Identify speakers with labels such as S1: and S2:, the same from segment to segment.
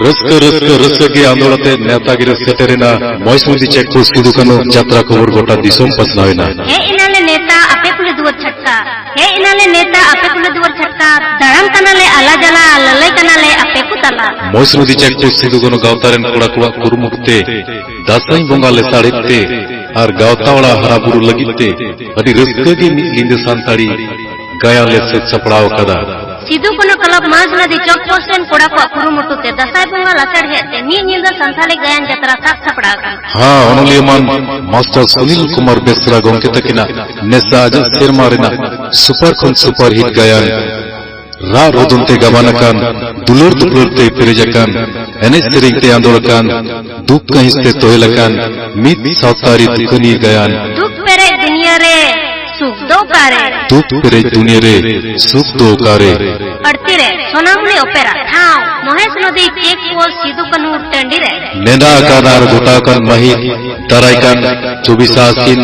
S1: rusk rusk rusk के आंदोलते नेतागिरी सेटेरेना मौसमी चेक को सिदु कनो यात्रा खबर गोटा दिसोम पसनावेना
S2: हे इनाले नेता आपे कुले दुवर छटका हे इनाले नेता आपे कुले दुवर छटका दरम कनाले आला जला लले कनाले आपे कुतला
S1: मौसमी चेक को सिदु कनो गावतारेन कोड़ा कोड़ा कुरुमुक्ते दासाई बंगाले साड़ेते और गावतावड़ा हराबुरु लगिते अभी रस्क के लिंदे सांताड़ी गायाले से चपड़ाव कदा
S2: सिदु कनो क्लब माज नदी चौक पोस्टन कोड़ा को कुरुमुटुते दसाई बंगाल असर हेते नी निंदा संथाली गायन जतरा साथ छपड़ा
S1: हाँ अनुलियमान मास्टर सुनील कुमार बेसरा गोंके तकिना नेसा अजय शेरमारिना सुपर हिट गायन रा रोदुनते गवानकान दुलुर दुलुरते पेरेजकान एनेस सेरिंगते आंदोलकान दुख कहिसते तोहेलकान मित सावतारी दुखनी गायन
S2: दुख पेरे दुनिया रे सुख दो कारे
S1: दुख पेरे दुनिया रे सुख दो कारे
S2: पड़ती रे सोनामुनी ओपेरा हाँ महेश नदी केक पोल सिदु कनु टंडी रे
S1: नेदा आकार गोटाकान महित तराइकान 24 आसिन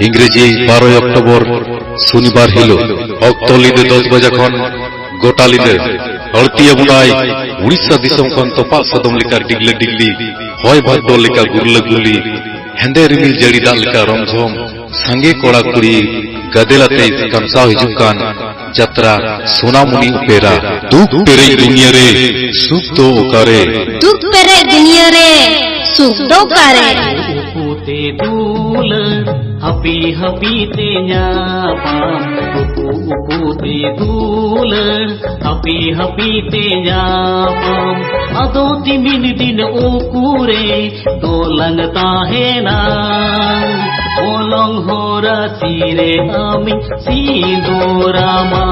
S1: इंग्रेजी 12 अक्टोबर शनिवार हिलो अक्टोलिदे 10 बजे खन गोटालिदे हड़तिया बुनाई उड़ीसा दिसम खन तोपा सदम लिका डिगले डिगली होय भादो लिका गुरले गुली हेंदे रिमिल जड़ी दाल लिका रमझम संगे कोड़ा कुड़ी गदेलाते कमसाव हिजुकान जत्रा सोनामुनी उपेरा दुख पेरे दुनिया रे सुख दो कारे
S2: दुख पेरे दुनिया रे सुख दो कारे
S3: पुते दूल हपी हपी ते न्यापाम पुते दूल हपी हपी ते न्यापाम अदो तिमिन दिन ओकुरे दोलंगता है ना ओलंग होरा तीरे आमी सीदोरामा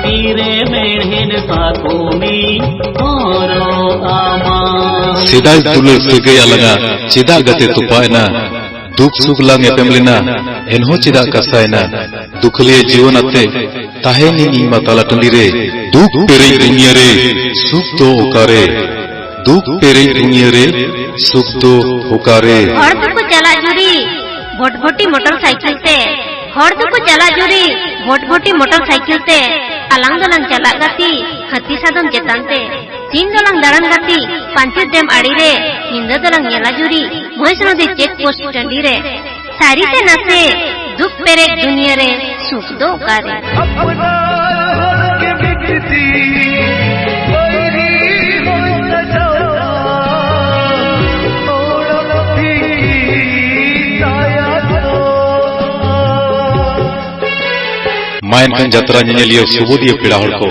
S3: तीरे मेढ़ेन साकोमी ओरो आमा
S1: सिदाई तुलर से गया लगा चिदा गते तुपायना दुख सुख लांग एपेमलिना एनहो चिदा कसायना दुखलिए जीवन अते ताहेनी नीमा ताला टंडीरे दुख पेरे दुनिया रे सुख दो ओकारे दुख पेरे दुनिया रे सुख दो ओकारे
S2: हर दुको चला जुरी भोटभोटी मोटरसाइकिल ते हर दुको चला जुरी भोटभोटी मोटरसाइकिल ते अलांग दलांग चला गती हत्ती सादम चेतानते तीन दलांग दड़न गती पांचे डेम आड़ी रे हिंद दलांग येला जुरी महेश नदी चेक पोस्ट टंडी रे सारी ते नसे दुख पेरे दुनिया रे सुख दो कारे
S1: मायन कन जत्रा निलियो सुबोधिया पेड़ा हड़ को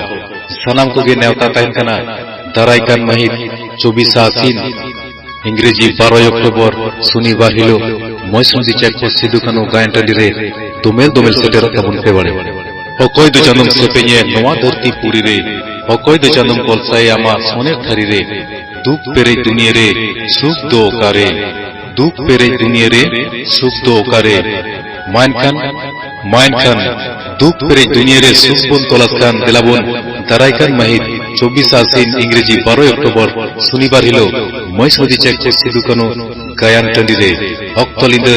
S1: सनाम को गे नेवता ताइन कना दराइकान महित 24 आसिन इंग्रेजी 12 अक्टोबर शनिवार हिलो मौसमी चेक को सिदु कनो गायन टंडी रे दोमेल सेटेर तबुन पे बड़े अकोय दो चंदम सेपेnye नवा धरती पूरी रे अकोय दो चंदम कोलसाय आमा सोने थरी रे दुख पेरे दुनिया रे सुख दो कारे दुख पेरे दुनिया रे सुख दो कारे मायन कन दुख पेरे दुनिया रे सुख बन तोलासकान दिलाबन दराइकान महित 24 आसिन इंग्रेजी 12 अक्टोबर शनिवार हिलो मौसमी चेक को सिदु कनो गायन टंडी रे अक्टोलिदे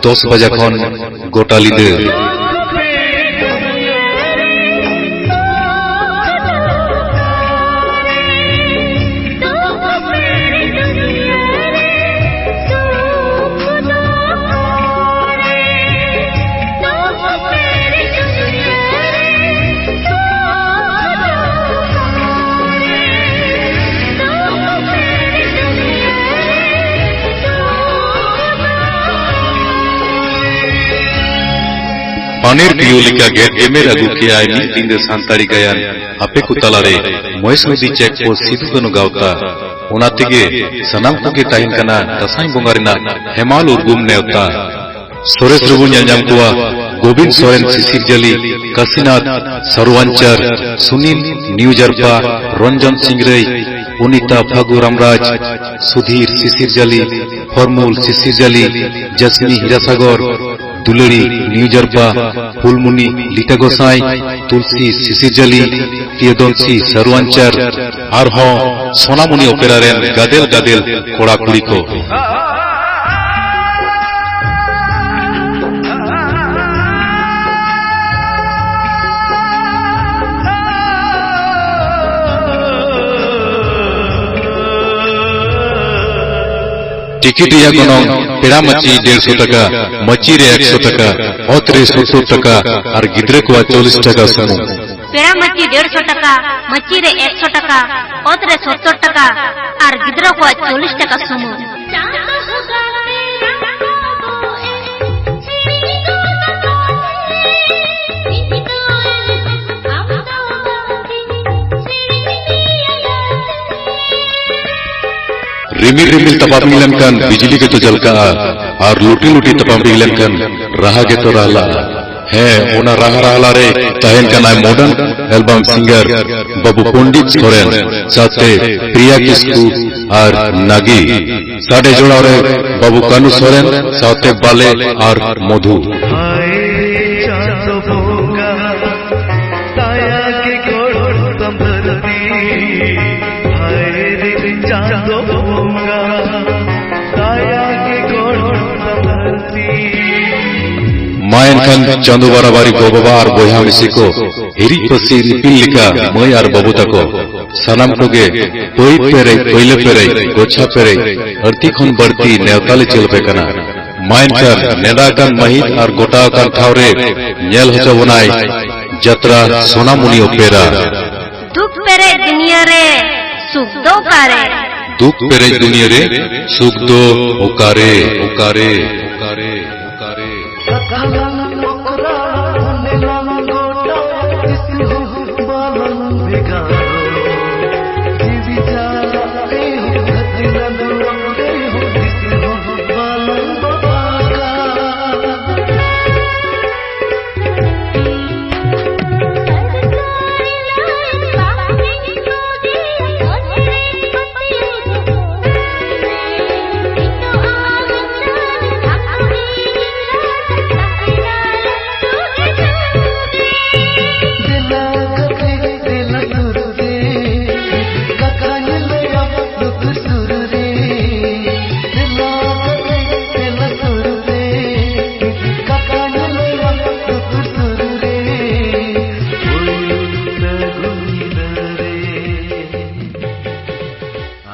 S1: 10 बजे खन गोटालिदे पानेर पियोलिका गेट एमेर अगु के आय नी तिंदे सांताड़ी गायन आपे कुतलारे मौसमी चेक को सिदु कनो गावता ओनातिगे सनाम को के टाइम कना दसाई बोंगारिना हेमाल उर्गुम नेवता सोरेस रुबु ᱧᱮᱞ कुआ गोविंद सोरेन सिसिर जली काशीनाथ सरवांचर सुनील न्यूजरपा रंजन सिंगरई पुनीता फागु रामराज सुधीर सिसिर जली फॉर्मूल सिसिर जली जसनी हीरासागर दुलड़ी न्यूजरपा फुलमुनी लीटा गोसाई तुलसी सिसिर जली प्रियदंशी सरवांचर और हो सोनामुनी ओपेरा रेन गादेल गादेल कोड़ा कुड़ी को टिकिट या गनंग पेड़ा मची 150 टाका मची रे 100 टाका ओत रे 70 टाका और गिद्रे को 40 टाका सुमु
S2: पेड़ा मची 150 टाका मची रे 100 टाका ओत रे 70 टाका और गिद्रे को 40 टाका सुमु
S1: रिमिल रिमिल तपाप मिलन बिजली के तो जलका और लुटी लुटी तपाप मिलन रहा के तो रहला है ओना रहा रहला रे तहन का नाम मॉडर्न एल्बम सिंगर बाबू पंडित सोरेन साथे प्रिया किस्कू और नागी साडे जोड़ा रे बाबू कानू सोरेन साथे बाले और मधु मायन खान चांदो बाराबारी गोबाबा और बोहा मिसी को हिरी पसी रिपिल लिका मई और बबूता को सनाम को गे कोई पेरे कोयले पेरे गोछा पेरे अर्ती खन बढ़ती नेवताले चल पे कना मायन खान नेदा कान महित और गोटा कान ठावरे नेल हचो बनाई जत्रा सोना मुनि ओपेरा
S2: दुख पेरे दुनिया रे सुख दो कारे
S1: दुख पेरे दुनिया रे सुख दो ओकारे ओकारे ओकारे ओकारे
S4: गोटा